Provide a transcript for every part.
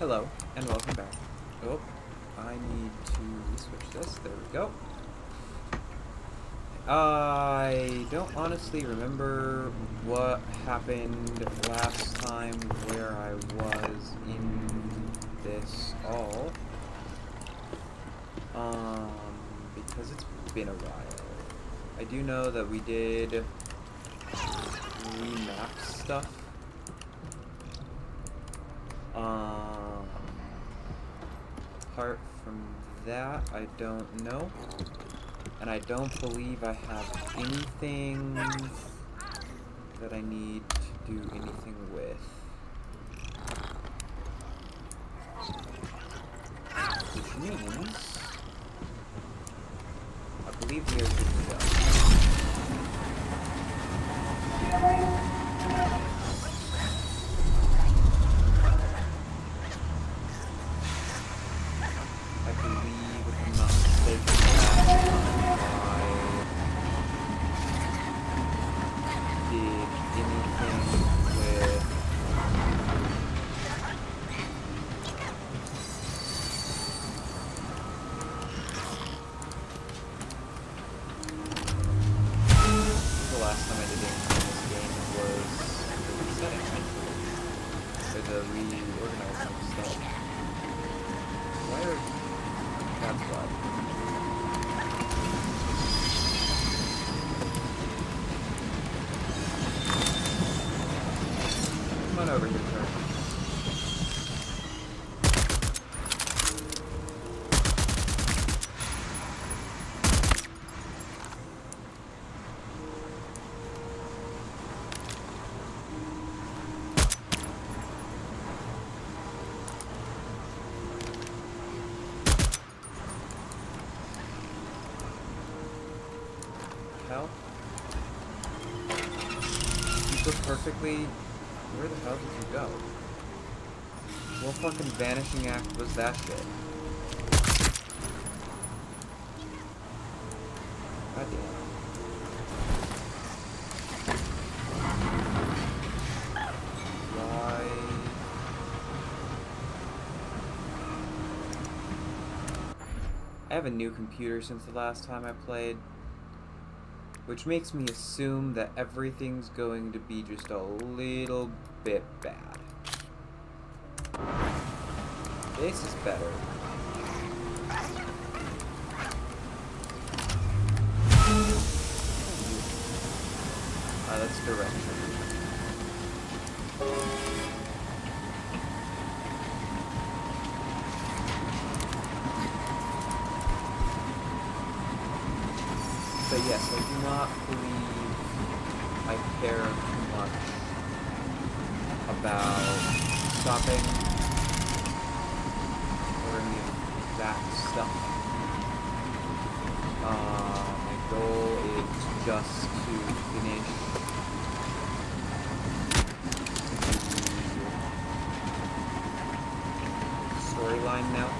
Hello, and welcome back. Oh, I need to switch this. There we go. I don't honestly remember what happened last time where I was in this all. Because it's been a while. I do know that we did remap stuff. Apart from that, I don't know. And I don't believe I have anything that I need to do anything with. Which means I believe we are good to go. I believe, if I'm not mistaken, last time I did anything with the last time I did anything in this game was the resetting, or the reorganizing stuff. Why are... That's why. Come on over here, sir. Hell? You go perfectly. Where the hell did you go? What fucking vanishing act was that shit? God damn. Why? I have a new computer since the last time I played, which makes me assume that everything's going to be just a little bit bad. This is better. That's direction. But yes, I do not believe I care too much about stopping or any of that stuff. My goal is just to finish the storyline now.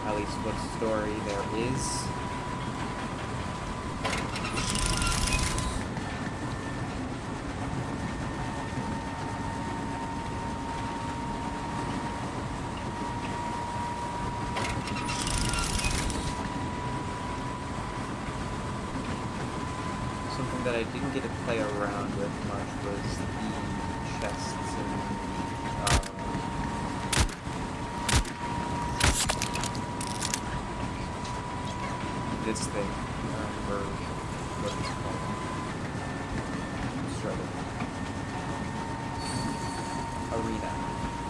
At least what story there is. Something that I didn't get to play around with much was the chests and this thing, or what it's called. Struggle. Arena.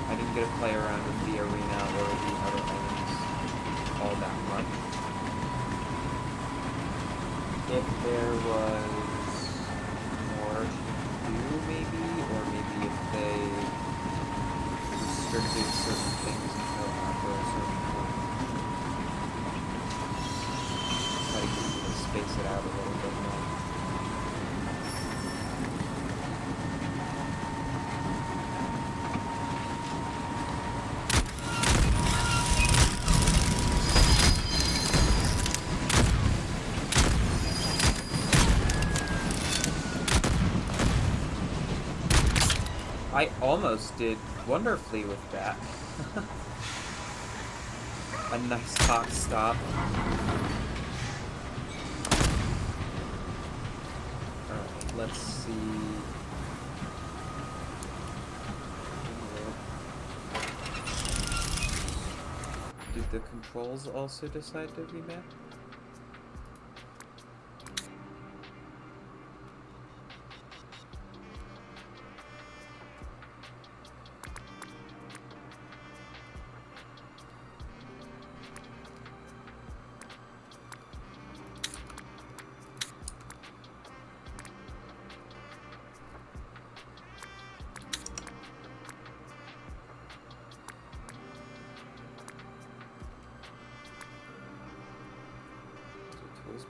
I didn't get to play around with the arena or the other items all that much. If there was more to do, maybe, or maybe if they restricted certain things until after a certain point. Try to space it out a little bit more. I almost did wonderfully with that. A nice hot stop. Alright, let's see. Did the controls also decide to remap?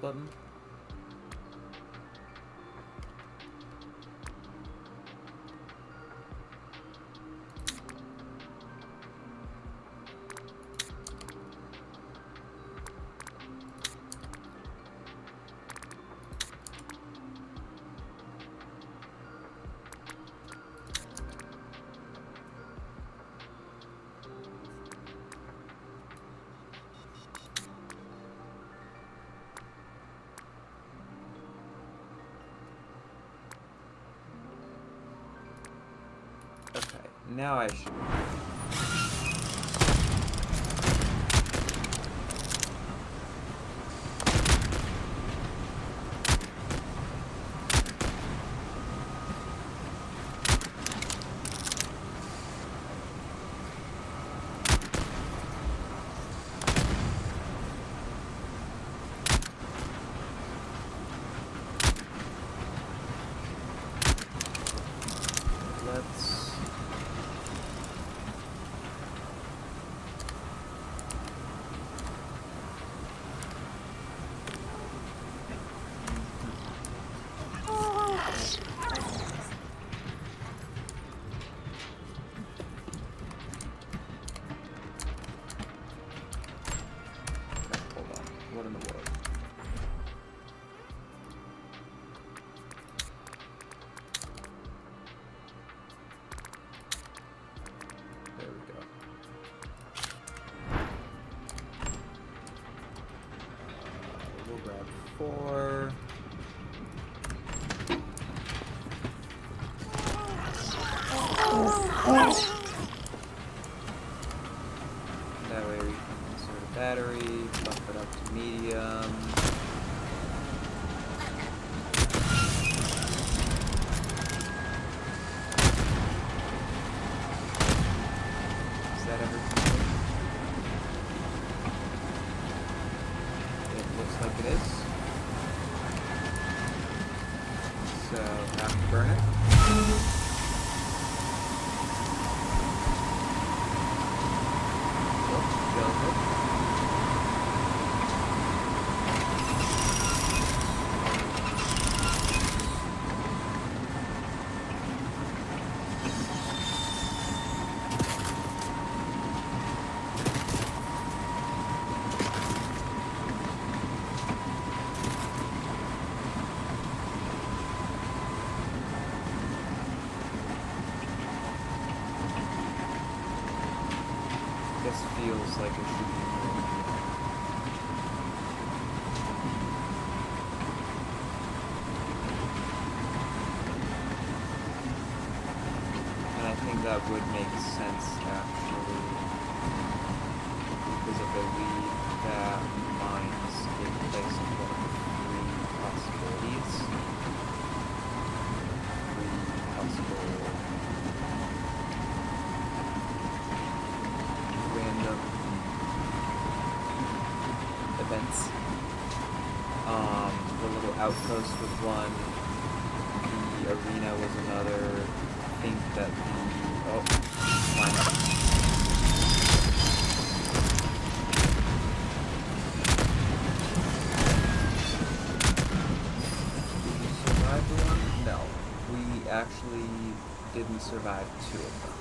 Button. Okay, now I should. What in the world? There we go. We'll grab 4. That way we can insert a battery, bump it up to medium. Is that everything? It looks like it is. So, have to burn it. This feels like it should be more. And I think that would make sense actually, because I believe that mines take place in one of the 3 possibilities. 3 possible random events. The little outpost was one, the arena was another. I think that line up. Did you survive the one? No. We actually didn't survive 2 of them.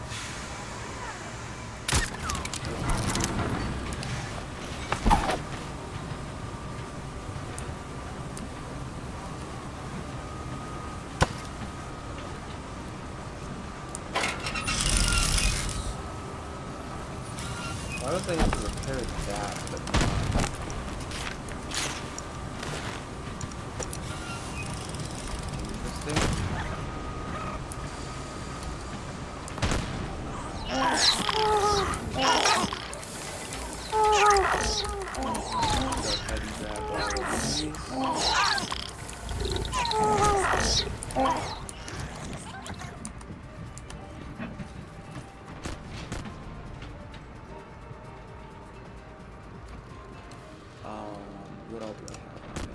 Why was I able to repair that, but not? Interesting. Go ahead and grab all of these. What all do I have on me?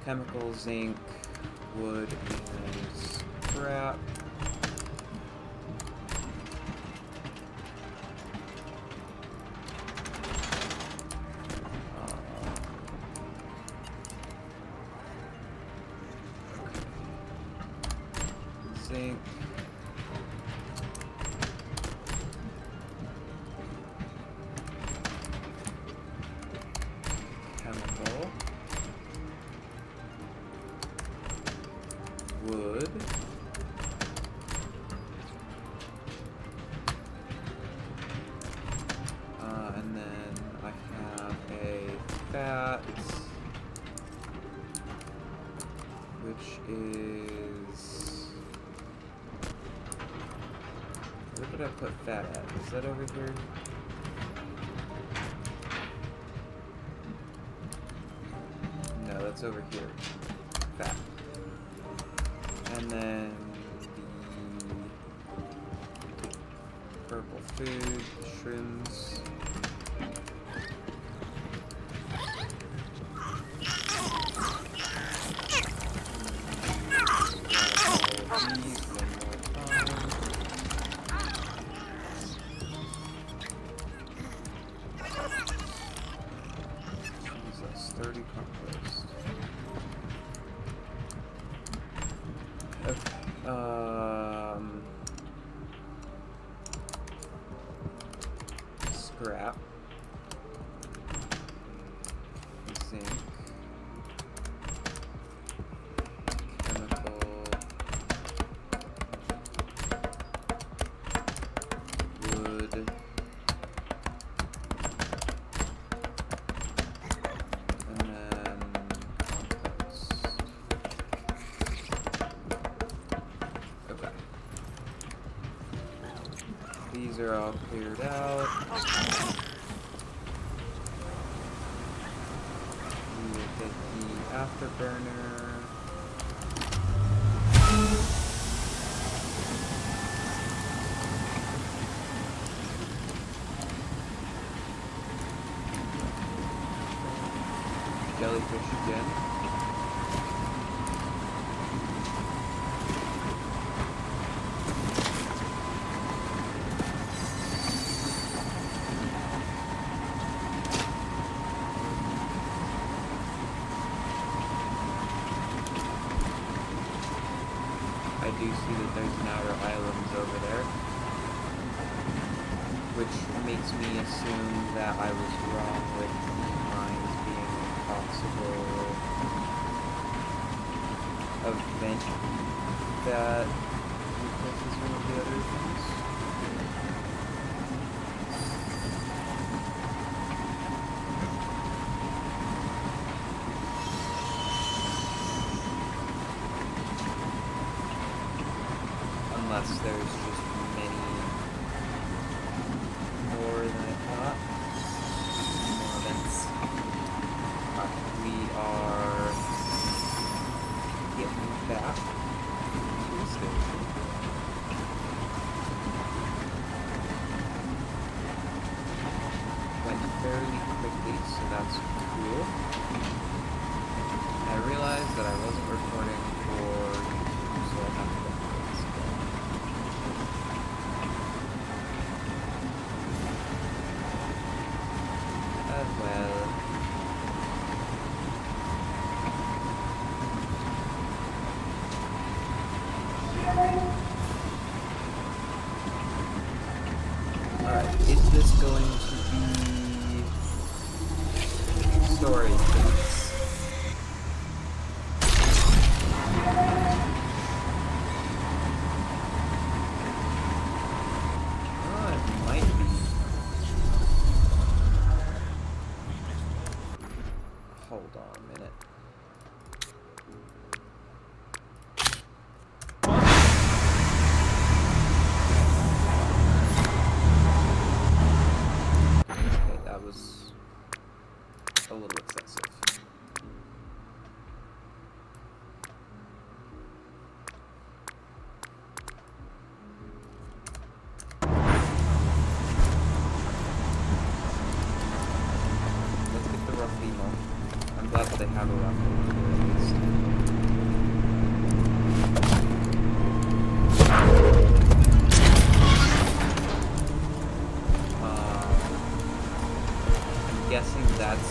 Chemical, zinc, wood, and scrap. Zinc. Chemical. Wood. And then I have a fat, which is... Where did I put fat at? Is that over here? No, that's over here. Fat. And then the purple food, shrooms. Sturdy compost. Okay. Scrap. Zinc. Chemical. Wood. These are all cleared out. We will get the afterburner. Jellyfish again. I do see that there's an outer islands over there, which makes me assume that I was wrong with the mines being a possible event that replaces one of the other things. Unless there's just many more than I thought. More events. We are getting back to the station. Went fairly quickly, so that's cool. And I realized that I wasn't recording for YouTube, so I have to well. Alright, is this going to be story things? Oh, it might be.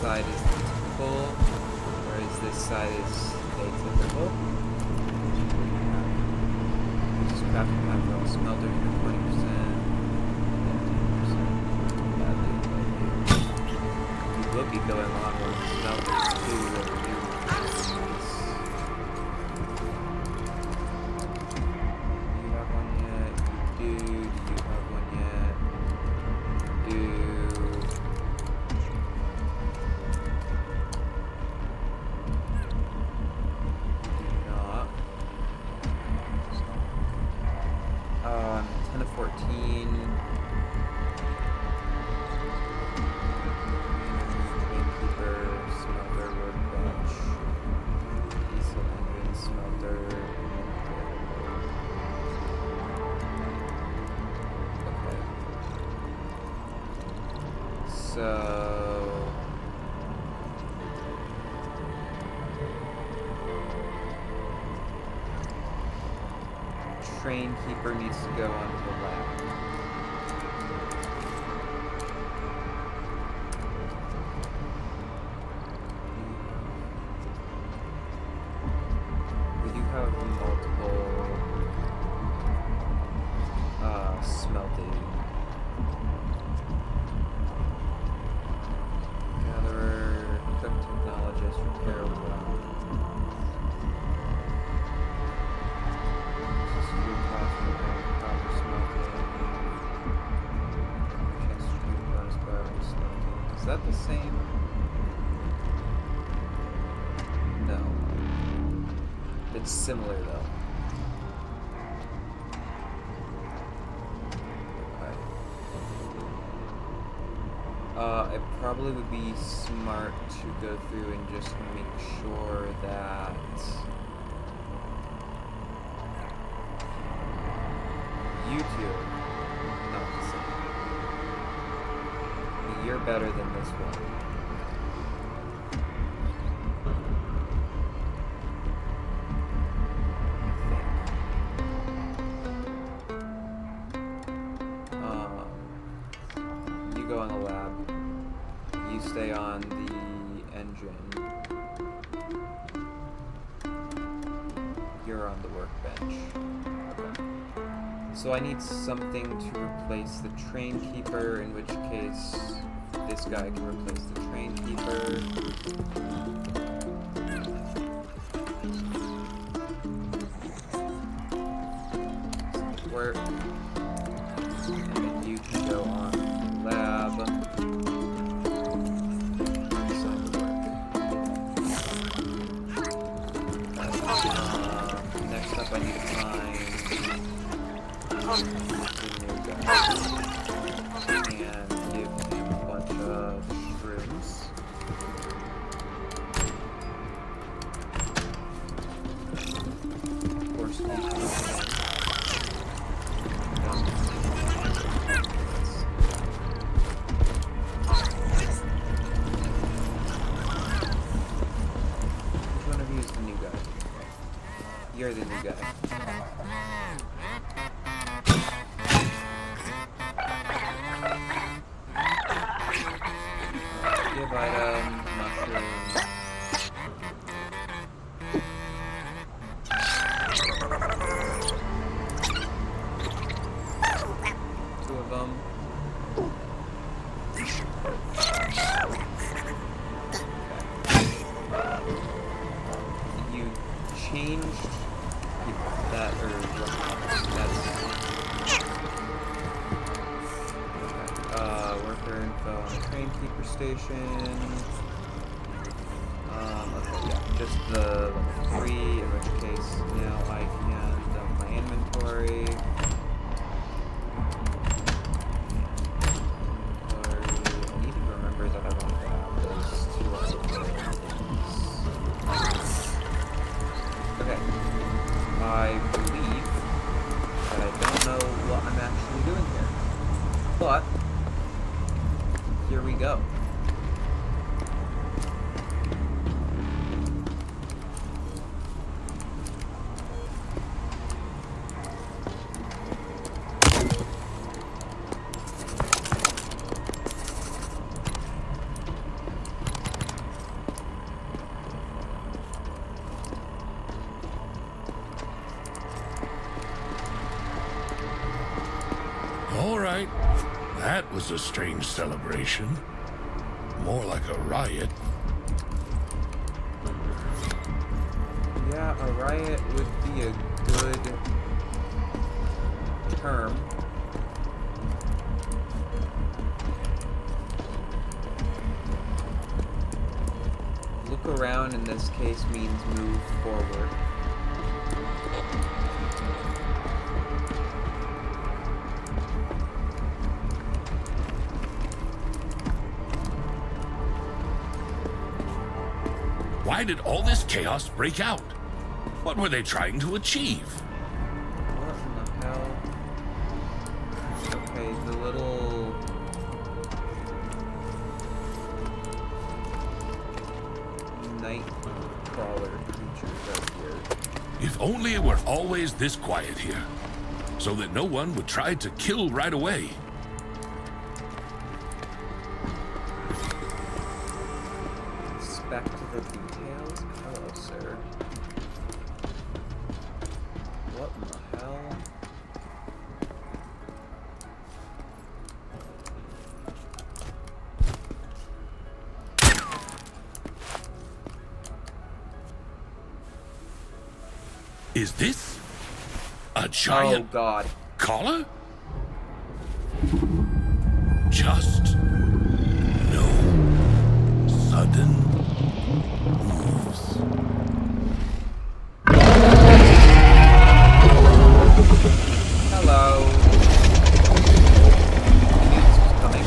side is typical, whereas this side is atypical. This is crafting time for all smelters for 20%. 15%. You will be going on one of the smelters too. So train keeper needs to go onto the lab. We do have multiple smelting. Technologist, repair well. This is food cost for copper smelting. Chance to do bonus bar smelting. Is that the same? No. It's similar though. It probably would be smart to go through and just make sure that you two are not the same. You're better than this one. You go in the lab. You stay on the engine. You're on the workbench. Okay. So I need something to replace the train keeper, in which case this guy can replace the train keeper. Work. And then you can go on the lab. Next up, I need to find the new guy and give him a bunch of shrooms. Force feed him. Which one of you is the new guy? You're the new guy. Give item, mushroom. Two of them. You changed that, or that's worker info on the train keeper station. Okay, yeah, just the level 3, in which case now I can dump my inventory. I need to remember that I want to have those two other things. Okay. I believe that I don't know what I'm actually doing here. But here we go. All right. That was a strange celebration. More like a riot. Yeah, a riot would be a good term. Look around in this case means move forward. Why did all this chaos break out? What were they trying to achieve? What in the hell? Okay, the little... night crawler creatures out here. If only it were always this quiet here, so that no one would try to kill right away. Inspect the details. Hello, sir. What in the hell? Is this a giant Oh God. collar? Just no sudden moves. Hello. I knew this was coming.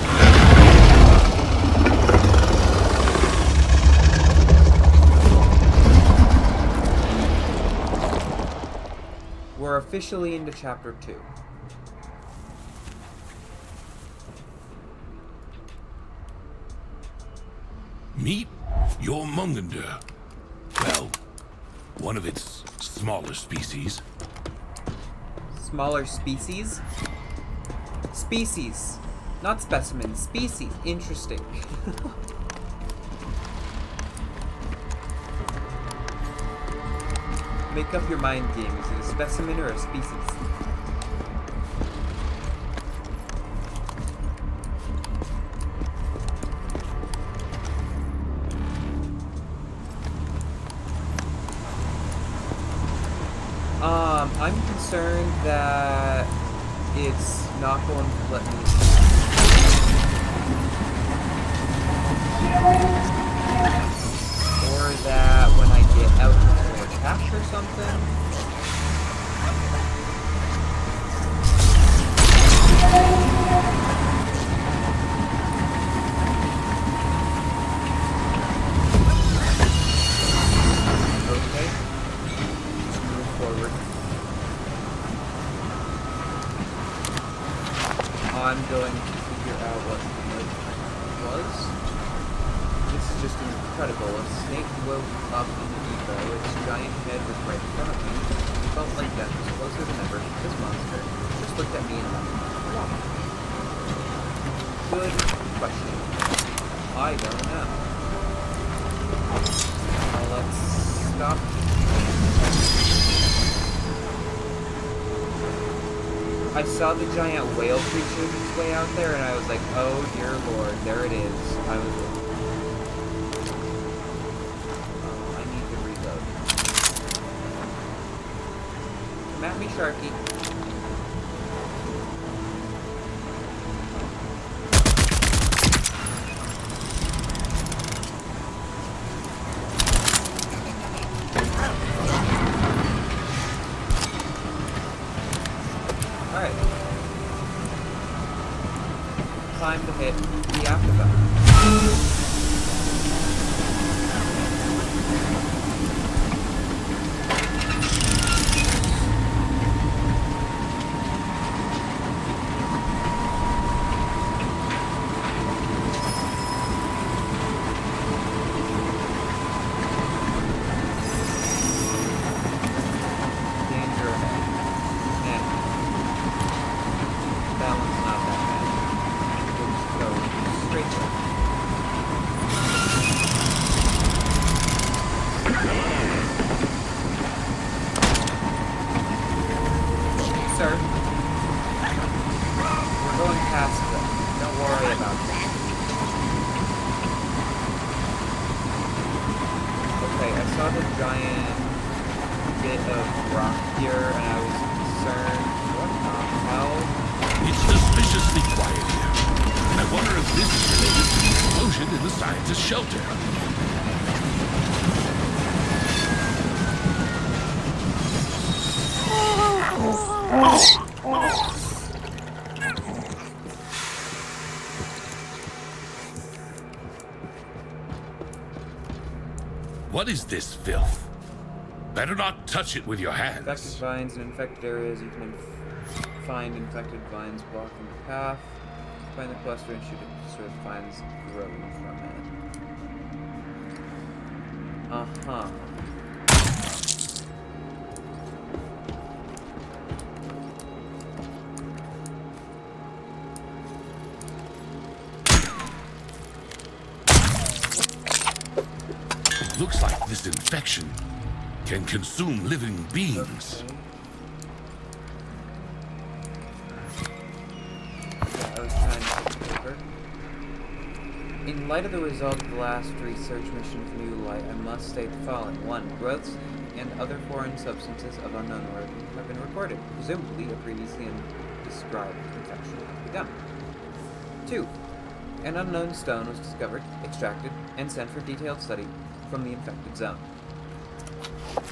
We're officially into chapter 2. Meet your Mungander. Well, one of its smaller species. Smaller species? Species. Not specimens. Species. Interesting. Make up your mind game. Is it a specimen or a species? I'm concerned that it's not going to let me. Or that when I get out for a cache or something. Okay. Just move forward. I'm going to figure out what the was. This is just incredible. A snake woke up in the depot. Its giant head was right in front of me. It felt like death was closer than ever. This monster just looked at me and left. Why? Good question. I don't know. Let's stop. I saw the giant whale creature its way out there, and I was like, oh dear lord, there it is. I need to reload. Come at me, Sharky. Alright. Time to hit the afterburn. Danger ahead. Eh. That one's not that bad. We'll just go straight there. past them. Don't worry about that. Okay, I saw the giant bit of rock here, and I was concerned. What the hell? It's suspiciously quiet here. I wonder if this is related to the explosion in the scientist's shelter. What is this filth? Better not touch it with your hands. Infected vines in infected areas. You can find infected vines blocking the path. Find the cluster and shoot it to destroy the vines growing from it. Uh-huh. Looks like this infection can consume living beings. Yeah, I was trying to put paper. In light of the result of the last research mission for New Light, I must state the following. 1. Growths and other foreign substances of unknown origin have been recorded. Presumably, a previously undescribed infection has begun. 2. An unknown stone was discovered, extracted, and sent for detailed study from the infected zone.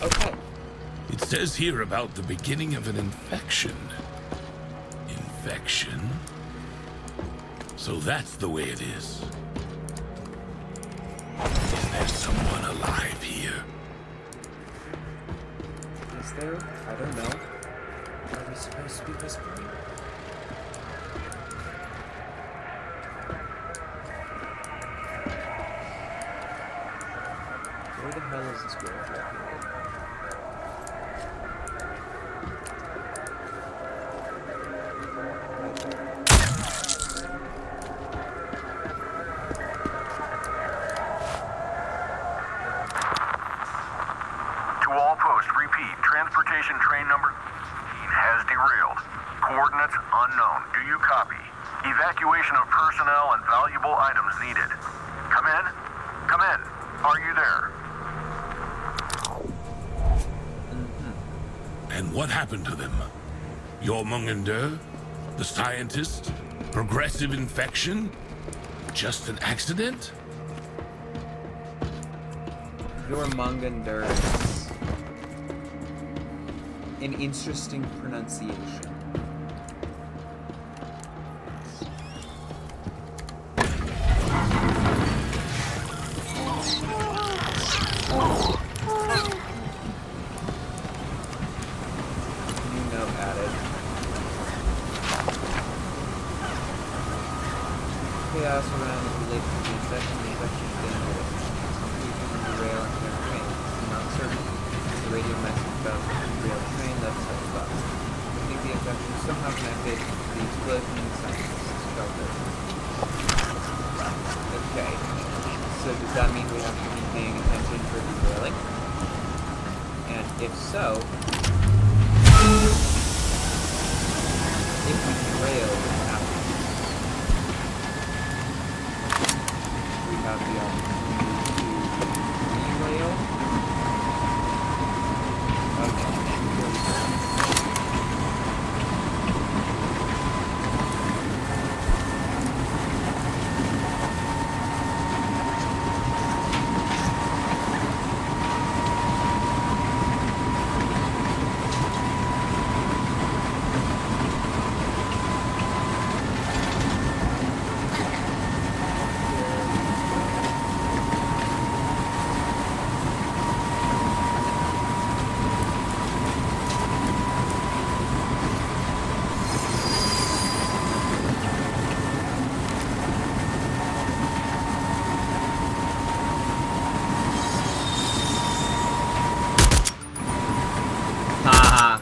Okay. It says here about the beginning of an infection. Infection? So that's the way it is. Is there someone alive here? Is there? I don't know. Are we supposed to be whispering? Where the hell is this girl located? Right there. To all posts, repeat. Transportation train number has derailed. Coordinates unknown. Do you copy? Evacuation of personnel and valuable items needed. Come in? Come in. Are you there? And what happened to them? Jormungandr? The scientist? Progressive infection? Just an accident? Jormungandr is an interesting pronunciation. New note added. Chaos around is related to the infection. The infection is dangerous. Confusion on the rail and train train. I'm not certain. The radio message about the rail train left such thoughts. I think the infection is somehow connected to the explosion in the scientist's shelter. Okay. So does that mean we have to be paying attention for derailing? And if so, if we derail, what happens? We have the opportunity to derail. Okay, here we go. Haha.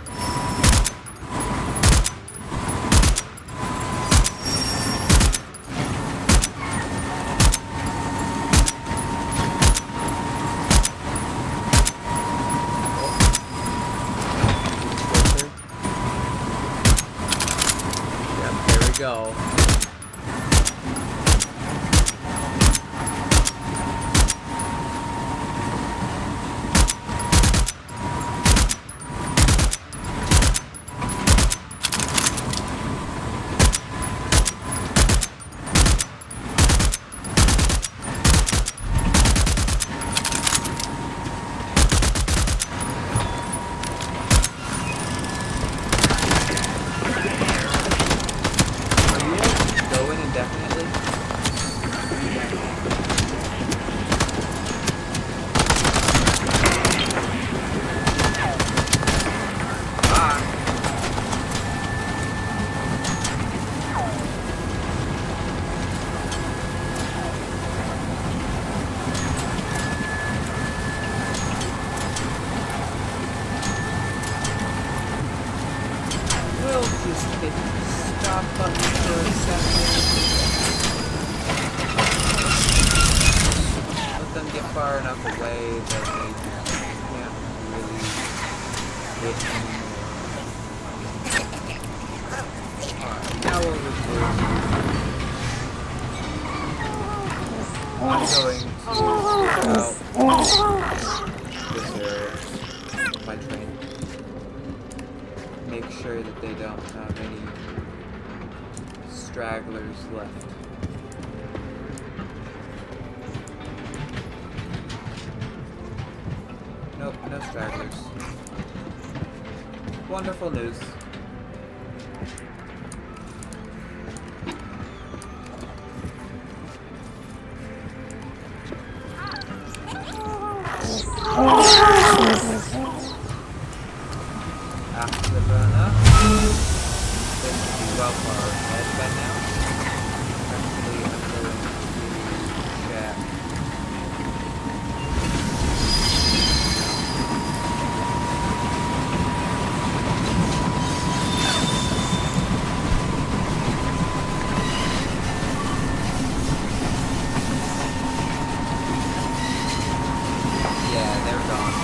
Yep, there we go. stop button for a second. Let them get far enough away that they can't really hit anymore. Alright, now what we'll do, I'm going to this area, my train. Make sure that they don't have any stragglers left. Nope, no stragglers. Wonderful news. After the burner, they should be well far ahead by now. Actually, I'm going to check. Yeah, they're gone.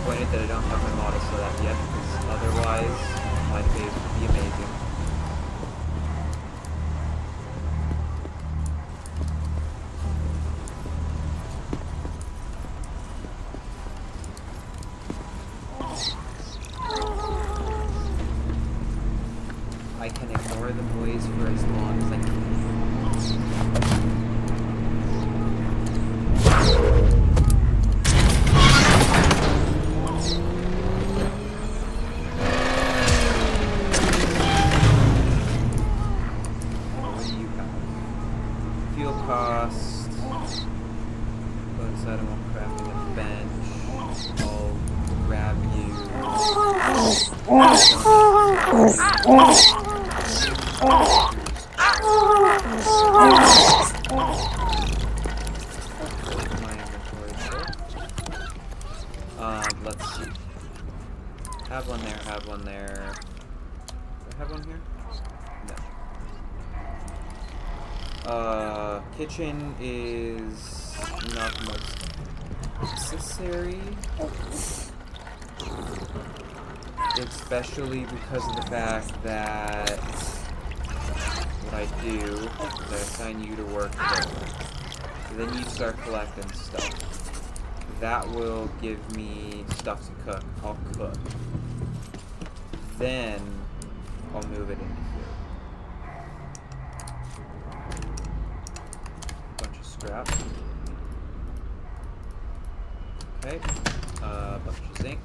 disappointed that I don't have my model set up yet, because otherwise my phase would be amazing. I can ignore the noise for as long as I can. What do you have? Fuel cost. Bonus item while crafting a bench. I'll grab you. My inventory full. Let's see. Have one there, have one there. Do I have one here? No. Kitchen is not the most necessary. Especially because of the fact that what I do is I assign you to work there. So then you start collecting stuff. That will give me stuff to cook. I'll cook. Then I'll move it into here. Bunch of scrap. Okay. Bunch of zinc.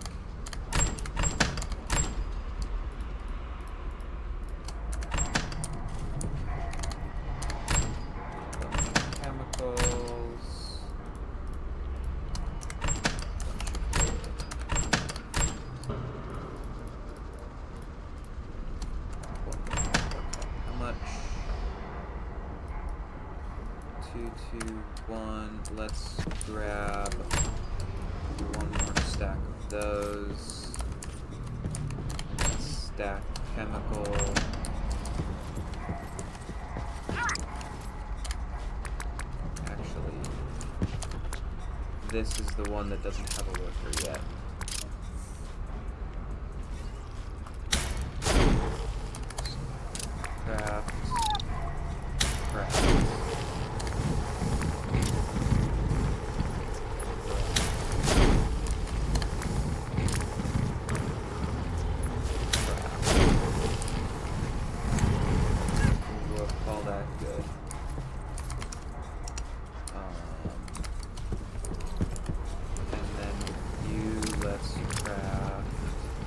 Bunch of chemicals. How much? 2, 2, 1. Let's grab one more stack of those. Stack chemical. Actually, this is the one that doesn't have a worker yet. Craft. Craft. We'll call that good. And then you, let's craft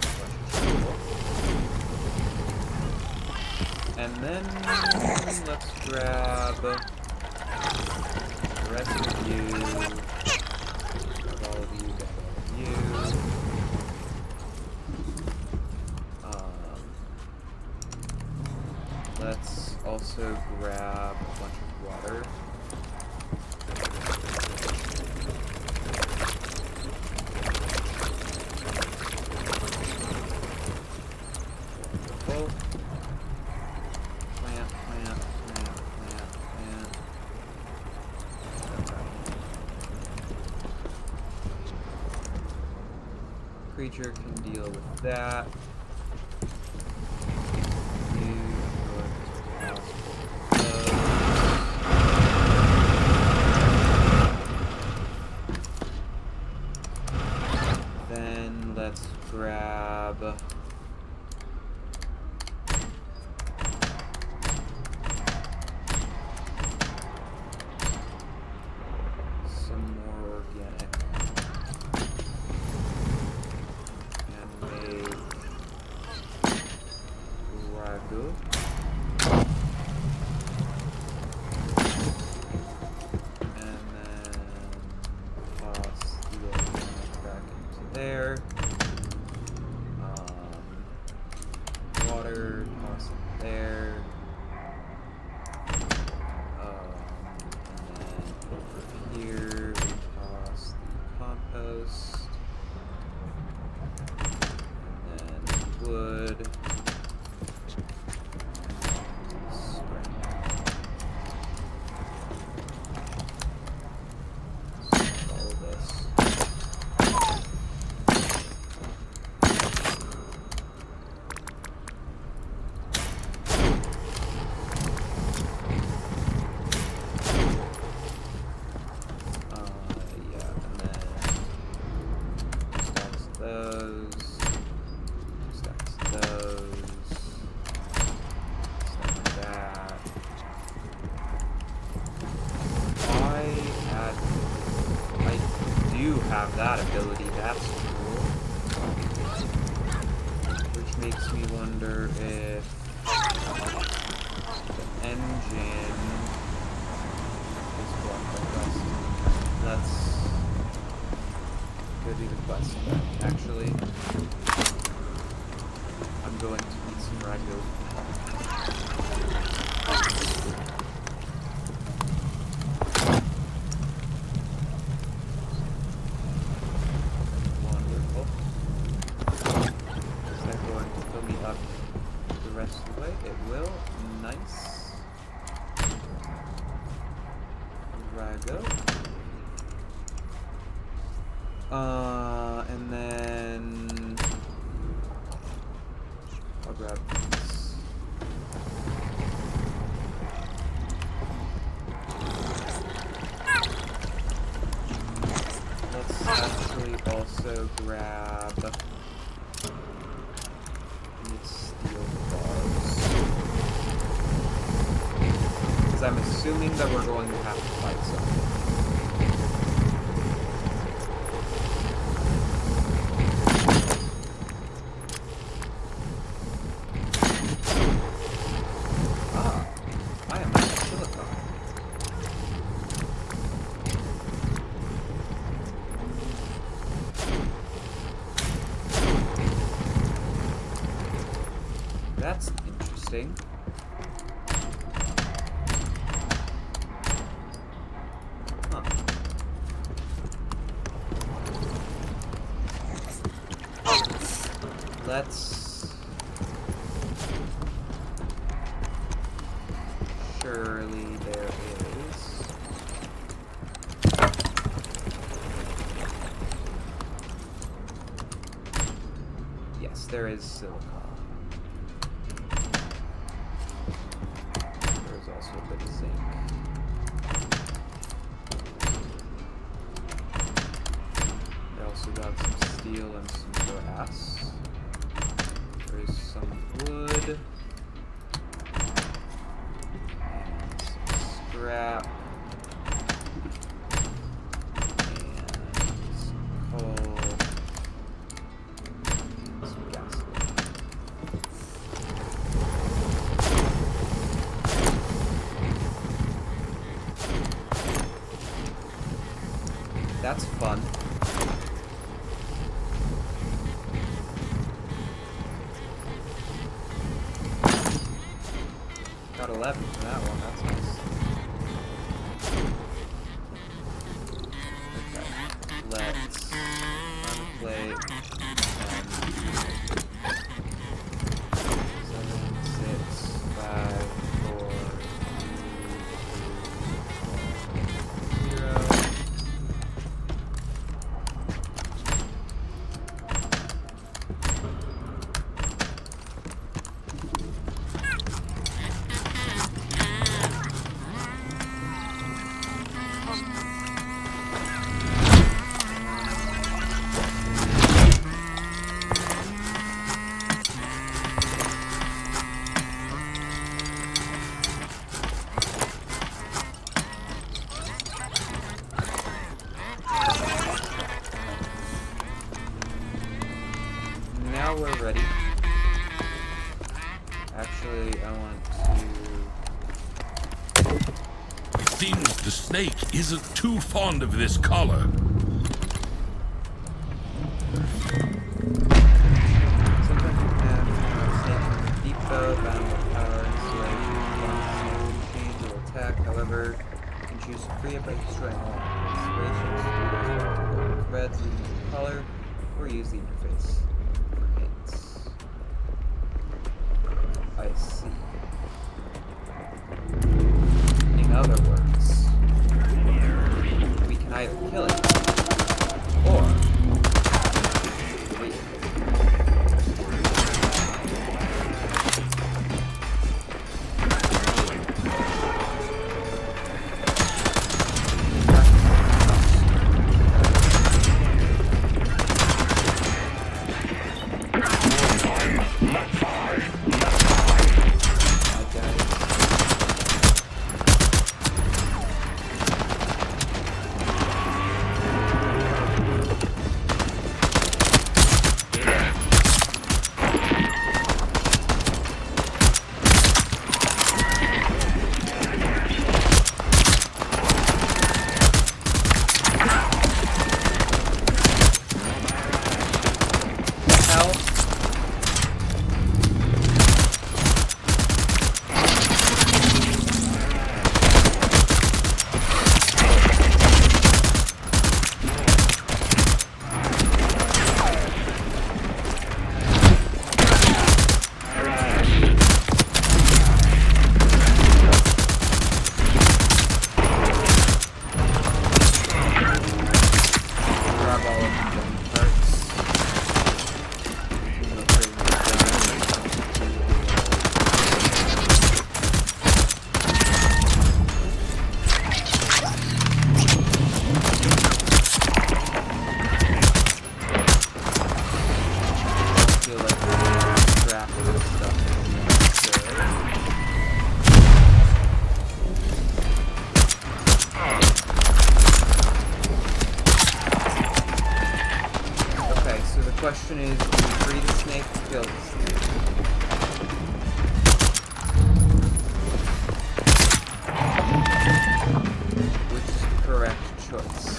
a bunch of fuel. And then let's grab the rest of you. Grab all of you, grab all of you. Let's also grab a bunch of water. Wonderful. Plant. Creature can deal with that. Then let's grab some more organic and make have that ability. That's cool. Which makes me wonder if the engine is blocked by quest. Let's go do the quest. Actually, I'm going to eat some ragu. Wonderful. Is that going to fill me up the rest of the way? It will. Nice. Ragu. And then I'll grab these. Let's actually also grab these steel bars. Because I'm assuming that we're going to have to fight something. That's interesting. Huh. Let's... Surely there is... Yes, there is silicon. Also a bit of zinc. I also got some steel and some glass. There is some wood. And some scrap. And some coal. And some gasoline. That's fun. Got 11 for that one, that's nice. Okay, let's unplay 7, 6, 5, 4, 3, 2, 0. Now we're ready. Actually, I want to... It seems the snake isn't too fond of this collar. Sometimes you can have snake from the deep bow, bound with power, installation, change or attack. However, you can choose to free it by destroying all installations, threads leading to the collar, or use the interface for hints. I see. In other words, we can either kill it, or free it. question is, do you free the snake to kill the snake? Which is the correct choice?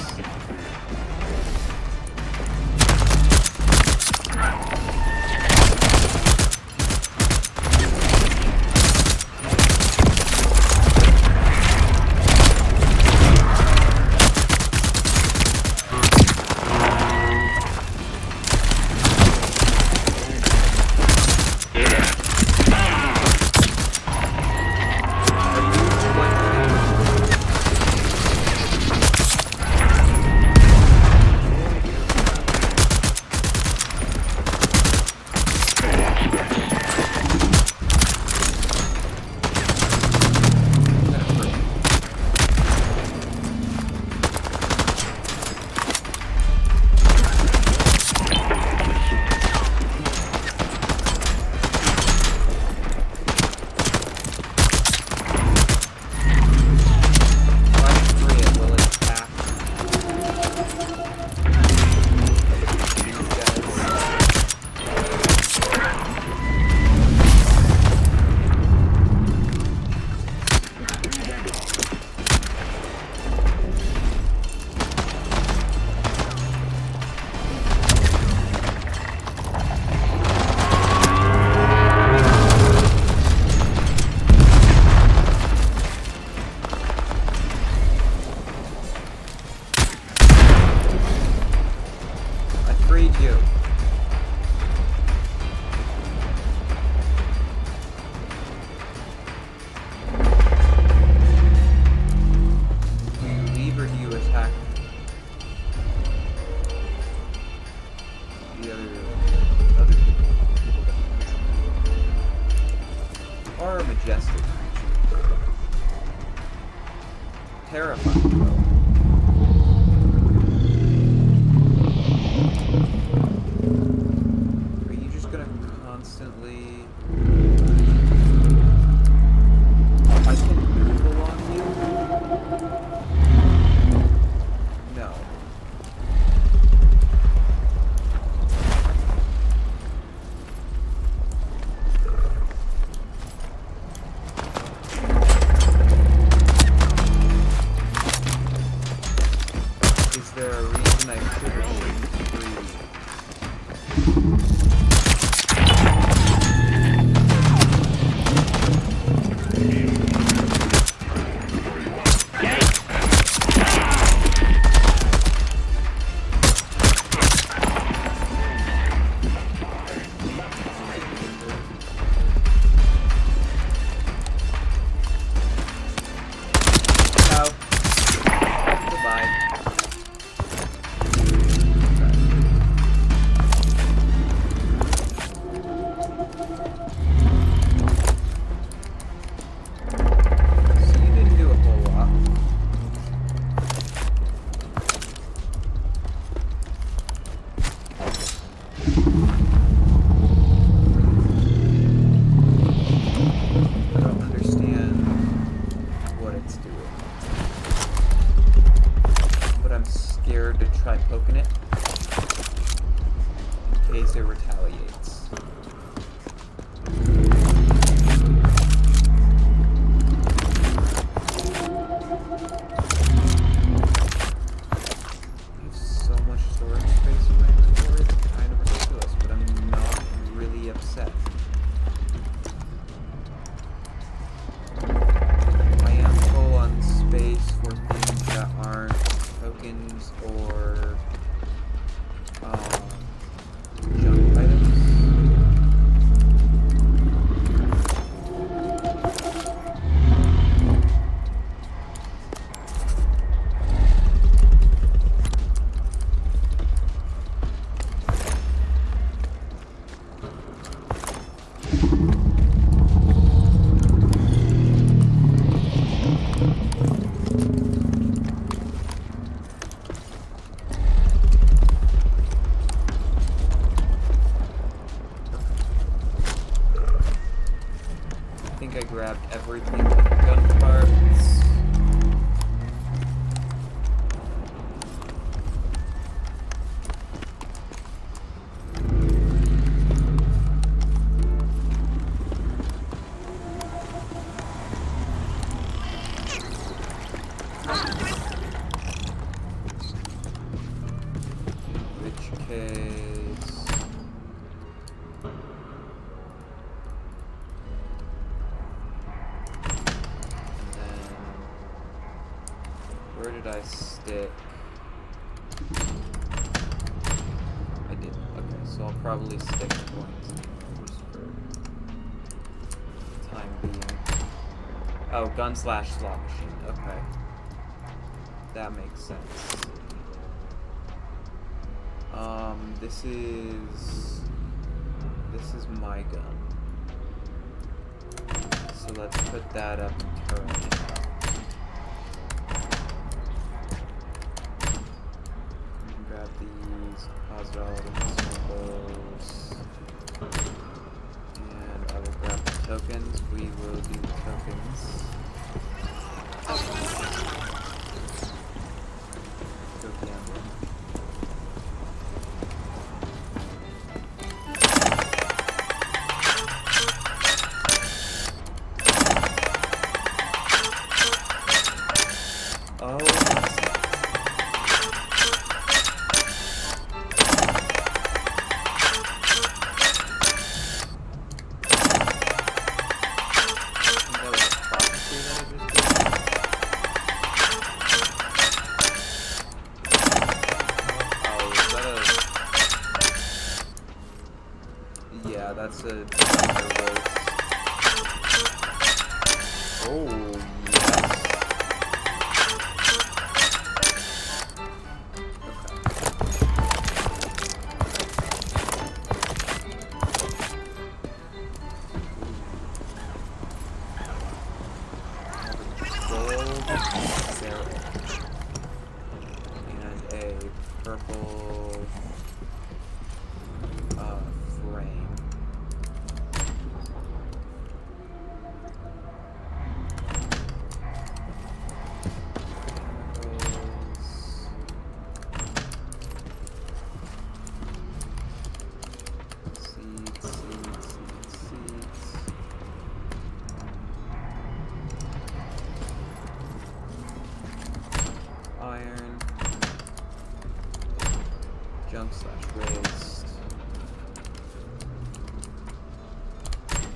where did I stick? I didn't. Okay, so I'll probably stick coins in just for the time being. Oh, gun slash slot machine. Okay. That makes sense. This is my gun. So let's put that up and turn it up. Grab these, deposit all the consumables. And I will grab the tokens. We will do the tokens. Go gambling. Oh, yeah, that's a thunder roast. Oh, yes. Gold barrel. And a purple frame. Iron, junk slash waste,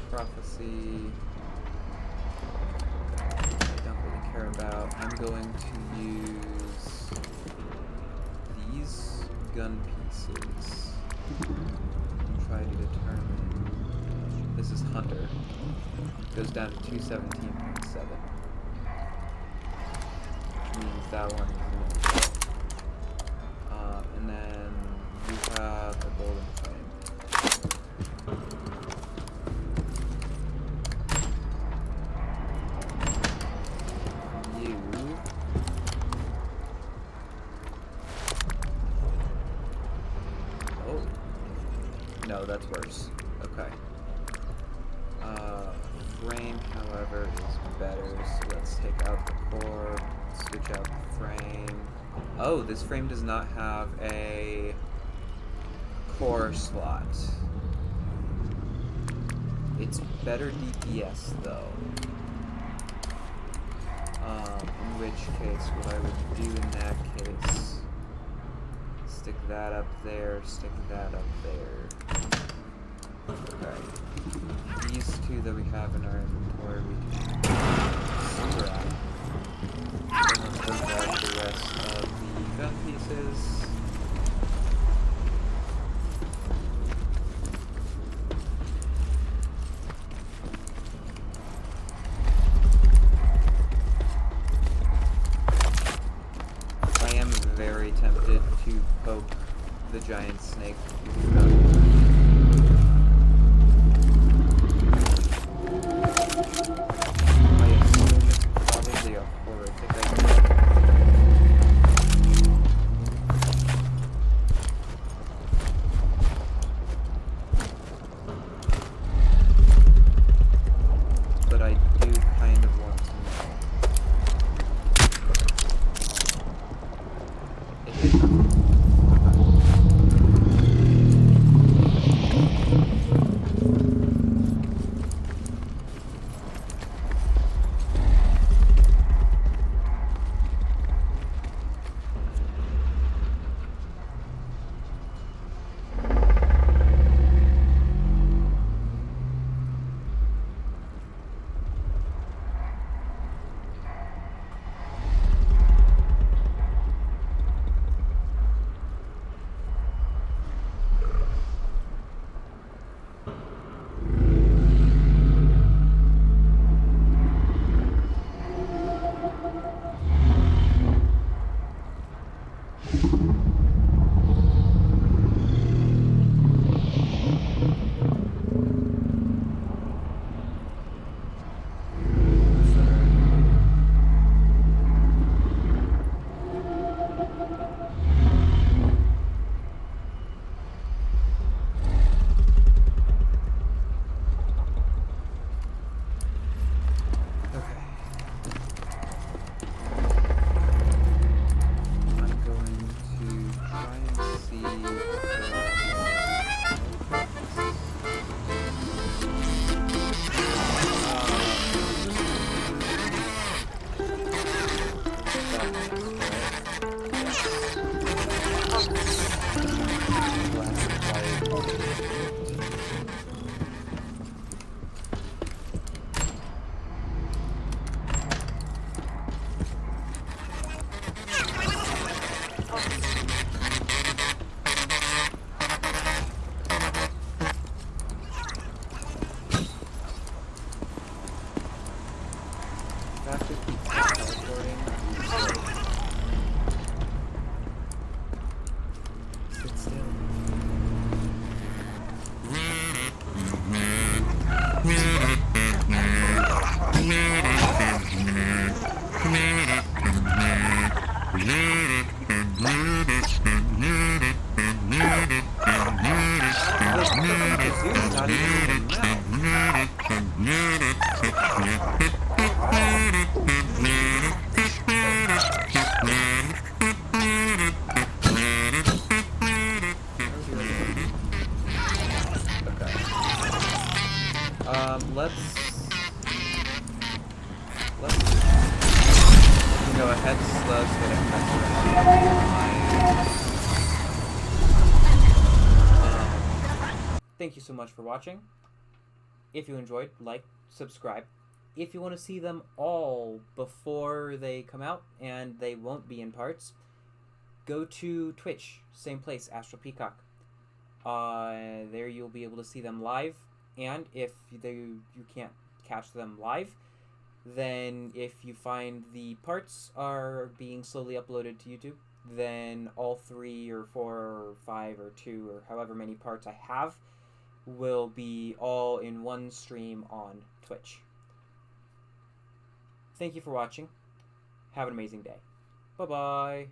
prophecy, I don't really care about. I'm going to use these gun pieces and try to determine. This is Hunter. Goes down to 217.7. Means that one is and then you have a golden flame. You oh no, that's worse. Okay. Frame, however, is better, so let's take out the core. Switch out the frame. Oh, this frame does not have a core slot. It's better DPS though. In which case, what I would do in that case, stick that up there, stick that up there. Okay. These two that we have in our inventory, we can super out. And let's go grab the rest of the gun pieces. I am very tempted to poke the giant snake with the gun. I assume it's probably a horrific idea. But I do kind of want to know. It hit nothing. Faster keep teleporting. Sit still. It's not even in the mouth. Okay. Let's go ahead slow so that I can mess around. Thank you so much for watching. If you enjoyed, like, subscribe. If you want to see them all before they come out, and they won't be in parts, go to Twitch, same place, Astral Peacock. There you'll be able to see them live, and if you can't catch them live, then if you find the parts are being slowly uploaded to YouTube, then all 3 or 4 or 5 or 2 or however many parts I have will be all in one stream on Twitch. Thank you for watching. Have an amazing day. Bye-bye.